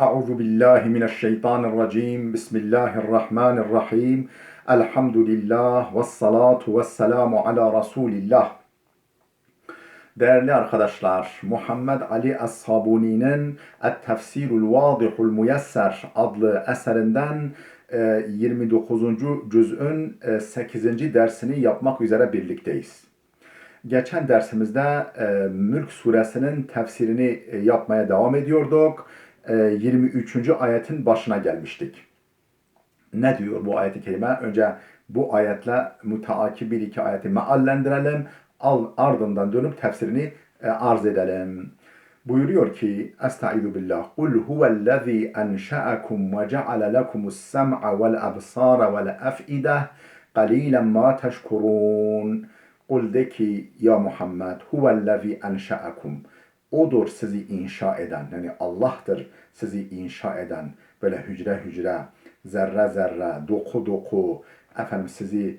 Euzu billahi mineşşeytanirracim. Bismillahirrahmanirrahim. Elhamdülillah ve salatu ve selamu ala Resulillah. Değerli arkadaşlar, Muhammed Ali Es-Sabuni'nin Et-Tefsirul Vadihul Muyesser adlı eserinden 29. cüz'ün 8. dersini yapmak üzere birlikteyiz. Geçen dersimizde Mülk suresinin tefsirini yapmaya devam ediyorduk. 23. ayetin başına gelmiştik. Ne diyor bu ayet-i kerime? Önce bu ayetle müteakip bir iki ayeti meallendirelim. Ardından dönüp tefsirini arz edelim. Buyuruyor ki Estaizu billah. Kul huvellezî enşa'akum ve ceale lekumus-sem'a vel-absâra vel-ef'ide qalilen mâ teşkurûn. Kul de ki ya Muhammed huvellezî enşa'akum. Odur sizi inşa eden, yani Allah'tır sizi inşa eden, böyle hücre hücre, zerre zerre, doku doku, efendim sizi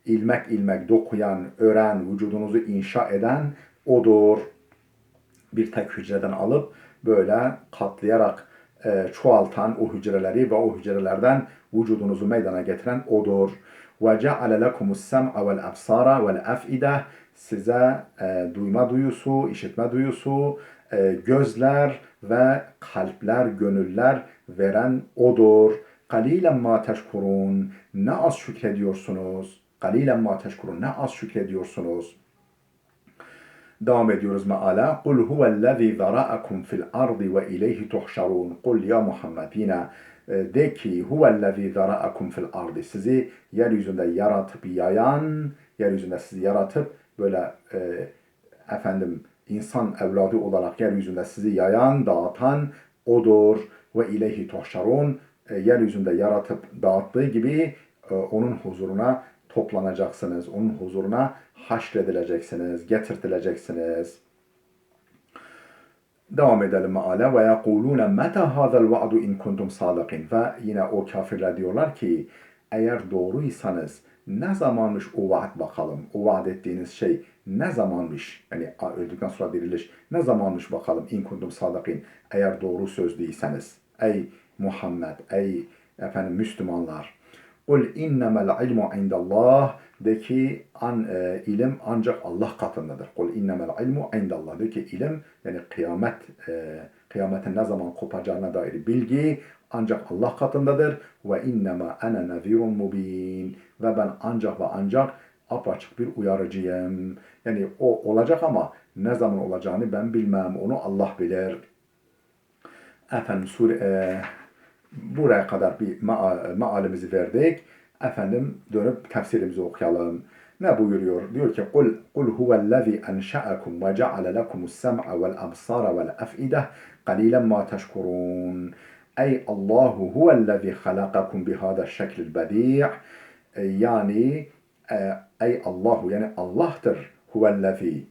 ilmek ilmek dokuyan, ören, vücudunuzu inşa eden odur. Bir tek hücreden alıp böyle katlayarak çoğaltan o hücreleri ve o hücrelerden vücudunuzu meydana getiren odur. وَجَعَلَ لَكُمُ السَّمْعَ وَالْأَبْصَارَ وَالْأَفْئِدَةَ Size duyma duyusu, işitme duyusu, gözler ve kalpler, gönüller veren odur. قَلِيلًا مَا تَشْكُرُونَ Ne az şükrediyorsunuz. قَلِيلًا مَا تَشْكُرُونَ Ne az şükrediyorsunuz. Devam ediyoruz meala. Kul huvellezî zara'akum fil ardı ve ileyhi tuhşarun. Kul ya Muhammed yine de ki huvellezî zara'akum fil ardı. Sizi yeryüzünde yaratıp yayan, yeryüzünde sizi yaratıp böyle insan evladı olarak yeryüzünde sizi yayan, dağıtan odur. Ve ileyhi tuhşarun. Yeryüzünde yaratıp dağıttığı gibi onun huzuruna toplanacaksınız. Onun huzuruna haşredileceksiniz, getirtileceksiniz. Devam edelim meale. Ve yekulûne meta hâzel va'du in kuntum sâdıkîn. Ve yine o kafirler diyorlar ki eğer doğruysanız ne zamanmış o vaat bakalım. O vaat ettiğiniz şey ne zamanmış? Yani öldükten sonra diriliş ne zamanmış bakalım in kuntum sâdıkîn. Eğer doğru sözlüyseniz. Ey Muhammed, ey Müslümanlar. Kul innemel ilmu indallah. De ki ilim ancak Allah katındadır. Kul innemel ilmu indallah. De ki ilim yani kıyametin ne zaman kopacağına dair bilgi ancak Allah katındadır. Ve innema ene nezirun mubin. Ve ben ancak apaçık bir uyarıcıyım. Yani o olacak ama ne zaman olacağını ben bilmem. Onu Allah bilir. Buraya kadar bir mealimizi verdik. Dönüp tefsirimizi okuyalım. Ne buyuruyor? Diyor ki Kul huvellezî enşa'akum ve ceale lekumus-sem'a vel-absâra vel-ef'ide qalilen mâ teşkurûn. Ey Allahu huvellezî halakakum bihâdâ şeklil bedî'. Yani ey Allahu yani Allah'tır huvellezî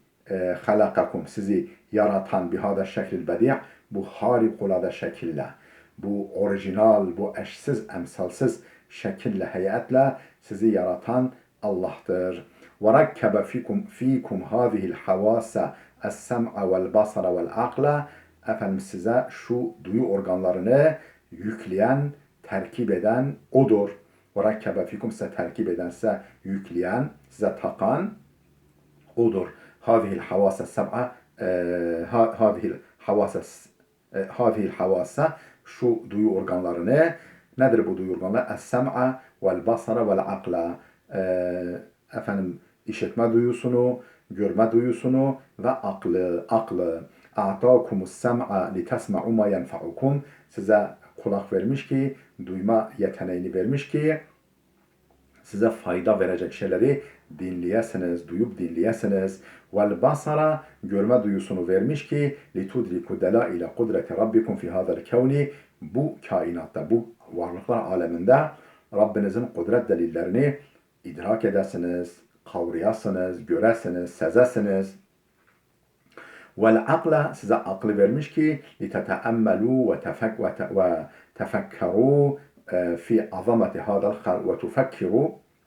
halakakum sizi yaratan bihâdâ şeklil bedî'. Bu harikulade şekille, bu orijinal, bu eşsiz, emsalsiz şekille, heyetle sizi yaratan Allah'tır. وَرَكَّبَ ف۪يكُمْ هَذِهِ الْحَوَاسَ السَّمْعَ وَالْبَصَرَ وَالْعَقْلَ size şu duyu organlarını yükleyen, terkip eden odur. وَرَكَّبَ ف۪يكُمْ size terkip eden, size yükleyen, size takan odur. هَذِهِ الْحَوَاسَ السَّمْعَ هَذِهِ الْحَوَاسَ şu duyu organlarını. Nedir bu duyu organları? Es-sem'a vel-basara vel-akla. İşitme duyusunu, görme duyusunu ve aklı. A'tâkumus-sem'a litesma'u ma yenfa'ukum. Size kulak vermiş ki, duyma yeteneğini vermiş ki, size fayda verecek şeyleri dinleyesiniz, duyup dinleyesiniz. Vel basara görme duyusunu vermiş ki litudriku delaile kudreti rabbikum fi hadal kevni bu kainatta, bu varlıklar aleminde Rabbinizin kudret delillerini idrak edesiniz, kavrayasınız, göresiniz, sezesiniz. Vel akla size aklı vermiş ki liteteemmelu ve tefekkeru fi azameti hadal halik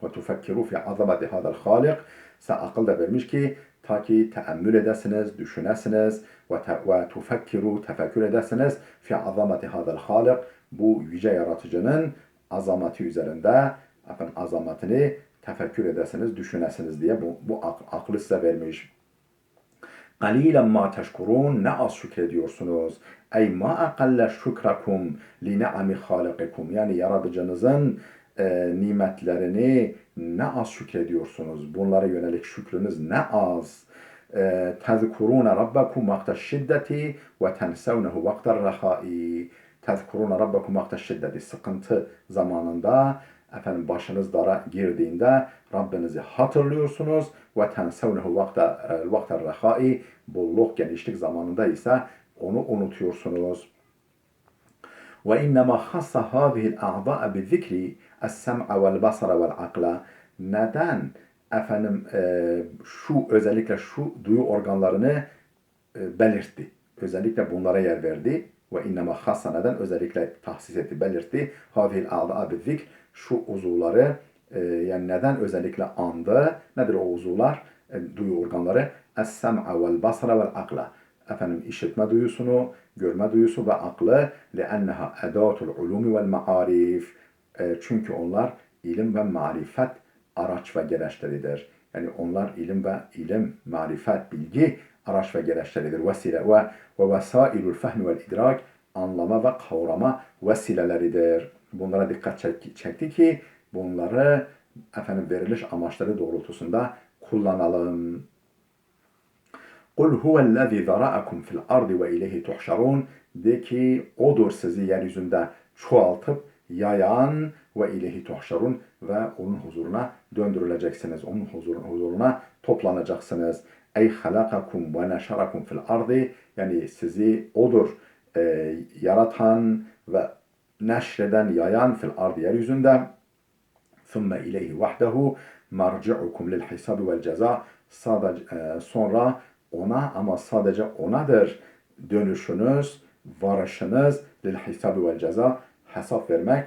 ve tufekkiru fi azameti hadal halik. Size akıl da vermiş ki ta ki teemmül edesiniz, düşünesiniz ve tufekkiru tefekkür edersiniz fi azameti hadal halik, bu yüce yaratıcının azameti üzerinde, efendim azametini tefekkür edersiniz, düşünesiniz diye bu aklı size vermiş. قَلِيلًا مَا تَشْكُرُونَ, ne az şükrediyorsunuz. اَيْ مَا اَقَلَّ شُكْرَكُمْ لِنَعَمِ خَالِقِكُمْ, yani yaratıcınızın nimetlerini ne az şükrediyorsunuz. Bunlara yönelik şükrünüz ne az. تَذْكُرُونَ رَبَّكُمْ وَقْتَ الشِّدَّةِ وَتَنْسَوْنَهُ وَقْتَ الرَّخَاءِ. تَذْكُرُونَ رَبَّكُمْ وَقْتَ الشِّدَّةِ, sıkıntı zamanında, efendim başınız dara girdiğinde Rabbinizi hatırlıyorsunuz. Ve tensevnehu vakter rahai, bolluk, genişlik zamanında ise onu unutuyorsunuz. Ve innema hassa hâzihil a'dâ'a bizzikri es-sem'a vel basara vel akla. Neden efendim özellikle şu duyu organlarını belirtti? Özellikle bunlara yer verdi. Ve innema hassa, neden özellikle tahsis etti, belirtti. Hâzihil a'dâ'a bizzikri, şu uzuvları yani neden özellikle andı? Nedir o uzuvlar? Duyu organları. Es-sem'a vel basara vel akla. Efendim işitme duyusunu, görme duyusu ve aklı. لِأَنَّهَا اَدَاتُ الْعُلُومِ وَالْمَعَارِفِ. Çünkü onlar ilim ve marifet araç ve gereçleridir. Yani onlar ilim, marifet, bilgi araç ve gereçleridir. Vesile ve vesailul fehmi vel idrak, anlama ve kavrama vesileleridir. Bunlara dikkat çekti ki bunları efendim veriliş amaçları doğrultusunda kullanalım. قُلْ هُوَ الَّذِي ذَرَأَكُمْ فِي الْأَرْضِ وَاِلَيْهِ تُحْشَرُونَ. De ki odur sizi yeryüzünde çoğaltıp yayan ve ileyhi tuhşarun, ve onun huzuruna döndürüleceksiniz. Onun huzuruna toplanacaksınız. Ey halakakum ve neşarakum fil ardi, yani sizi odur yaratan ve neşreden, yayan fil ardi, yeryüzünde. ثُمَّ اِلَيْهِ وَحْدَهُ مَرْجِعُكُمْ لِلْحِسَابِ وَالْجَزَاءِ. Sonra ona, ama sadece onadır dönüşünüz, varışınız, lilhisabi vel ceza, hesap vermek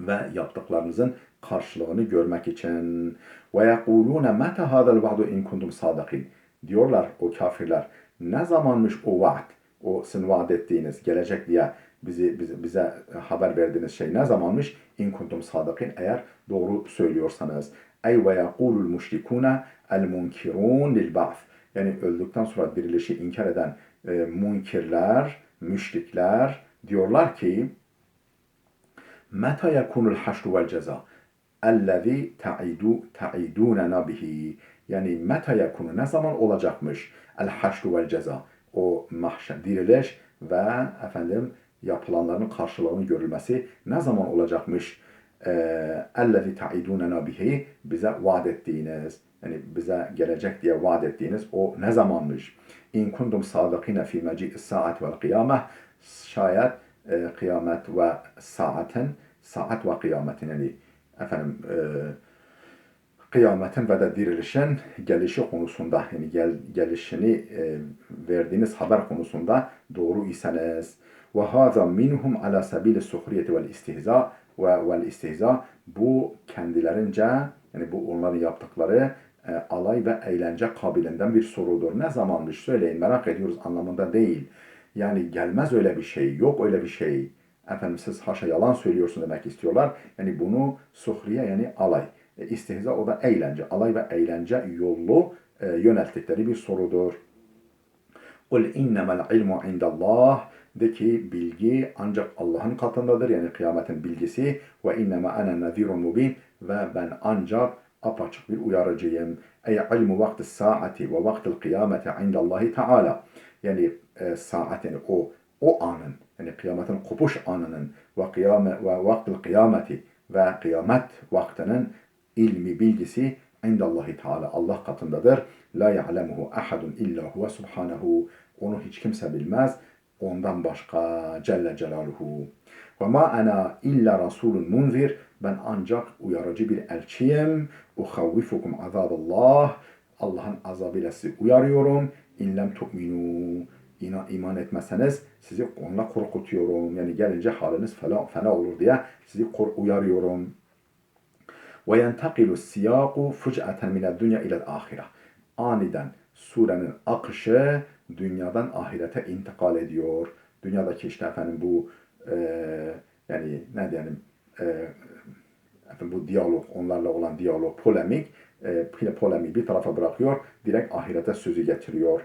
ve yaptıklarınızın karşılığını görmek için. Ve yekulune meta hadal va'du in kuntum sadikin. Diyorlar o kafirler, ne zamanmış o vaat, o sizin vaat ettiğiniz, gelecek diye bize haber verdiğiniz şey ne zamanmış? İn kuntum sadikin, eğer doğru söylüyorsanız. Ey ve yekulul müşrikune el munkirun lil ba'th. Yani öldükten sonra dirilişi inkar eden munkirler, müşrikler diyorlar ki meta yekunul haşru vel ceza ellezî ta'idûnena bihi. Yani meta yekunu, ne zaman olacakmış el haşru vel ceza, o mahşer, diriliş ve efendim yapılanların karşılığının görülmesi ne zaman olacakmış? Ellezî ta'idûnena bihi, bize vaat ettiğiniz, yani bize gelecek diye vaat ettiğiniz o ne zamanmış? İn kuntum sadikine fi meci'is saat vel kıyameh. Şayet kıyamet ve saat ve kıyametin, yani efendim kıyametin ve de dirilişin gelişi konusunda, yani gelişini verdiğiniz haber konusunda doğru iseniz. Ve hâzâ minhum alâ sebîli suhriyeti vel istihzâ vel istihzâ. Bu kendilerince, yani bu onların yaptıkları alay ve eğlence kabilinden bir sorudur. Ne zamanmış söyleyin, merak ediyoruz anlamında değil. Yani gelmez öyle bir şey, yok öyle bir şey. Efendim siz haşa yalan söylüyorsun demek istiyorlar. Yani bunu suhriye, yani alay. İstihza, o da eğlence. Alay ve eğlence yollu yönelttikleri bir sorudur. قُلْ اِنَّمَا الْعِلْمُ عِنْدَ اللّٰهِ. De ki bilgi ancak Allah'ın katındadır, yani kıyametin bilgisi. Ve innema ana nazirun mubin, ve ben ancak apaçık bir uyarıcıyım. Ey ilmu vakti saati ve vaktil kıyameti indallahi teala. Yani saat, yani o anın, yani kıyametin kopuş anının ve vaktil kıyameti ve kıyamet vaktinin ilmi, bilgisi indallahi teala, Allah katındadır. La ya'lemuhu ahadun illa huve subhanahu. Onu hiç kimse bilmez ondan başka, Celle Celaluhu. Ve ma ana illa rasulun munzir. Ben ancak uyarıcı bir elçiyim. Uhavvifukum azaballah. Allah'ın azabıyla sizi uyarıyorum. İn lem tu'minu. İman etmezseniz sizi onunla korkutuyorum. Yani gelince haliniz fena olur diye sizi uyarıyorum. Ve yentakilu siyaku fuc'aten mined dünya ilel ahire. Aniden surenin akışı dünyadan ahirete intikal ediyor. Dünyadaki işte efendim bu yani ne diyelim efendim bu diyalog, onlarla olan diyalog, polemik, polemiği bir tarafa bırakıyor, direkt ahirete sözü getiriyor.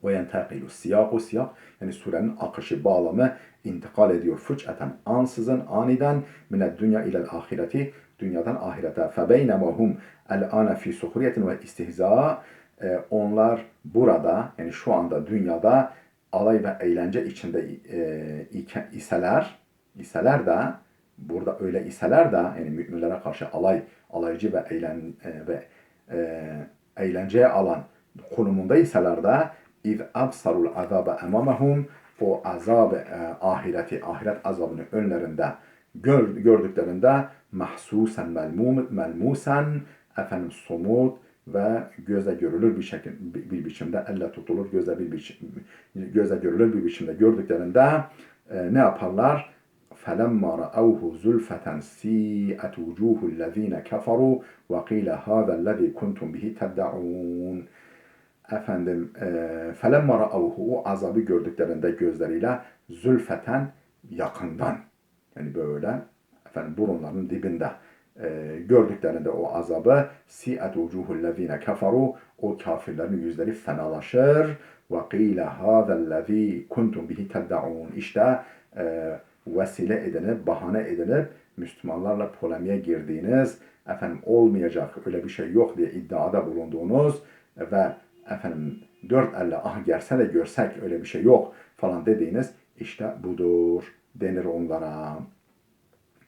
Ve yentakilu siyaku siyak, yani surenin akışı, bağlamı intikal ediyor. Fıç'eten, ansızın, aniden, mined dünya ilel ahireti, dünyadan ahirete. Febeynemahum el-ane fi suhriyetin ve istihza, onlar burada, yani şu anda dünyada alay ve eğlence içinde iseler de, burada öyle iseler de, yani müminlere karşı alaycı ve eğlenceye alan konumunda iseler de, İz absarul azabe emamehum, o ahireti, ahiret azabını önlerinde gördüklerinde mahsusen melmusen, efendim somut ve göze görülür bir biçimde, elle tutulur göze görülür bir biçimde gördüklerinde ne yaparlar? فَلَمَّا رَأَوْهُ زُلْفَةً سِيئَتْ وُجُوهُ الَّذ۪ينَ كَفَرُوا وَقِيلَ هَذَا الَّذ۪ي كُنْتُمْ بِهِ تَدَّعُونَ. Efendim فَلَمَّا رَأَوْهُ, o azabı gördüklerinde gözleriyle zülfeten, yakından, yani böyle efendim burunlarının dibinde gördüklerinde o azabı, si'et vucuhul lezine keferu, o kafirlerin yüzleri fenalaşır. Ve qîle hâzellezî kuntum bihi teddaûn, işte vesile edinip, bahane edinip Müslümanlarla polemiğe girdiğiniz, efendim olmayacak, öyle bir şey yok diye iddiada bulunduğunuz ve efendim dört elle ah gelse de görsek öyle bir şey yok falan dediğiniz işte budur denir onlara.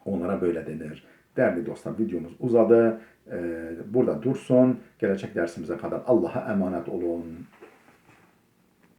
Onlara böyle denir. Değerli dostlar, videomuz uzadı. Burada dursun. Gelecek dersimize kadar Allah'a emanet olun.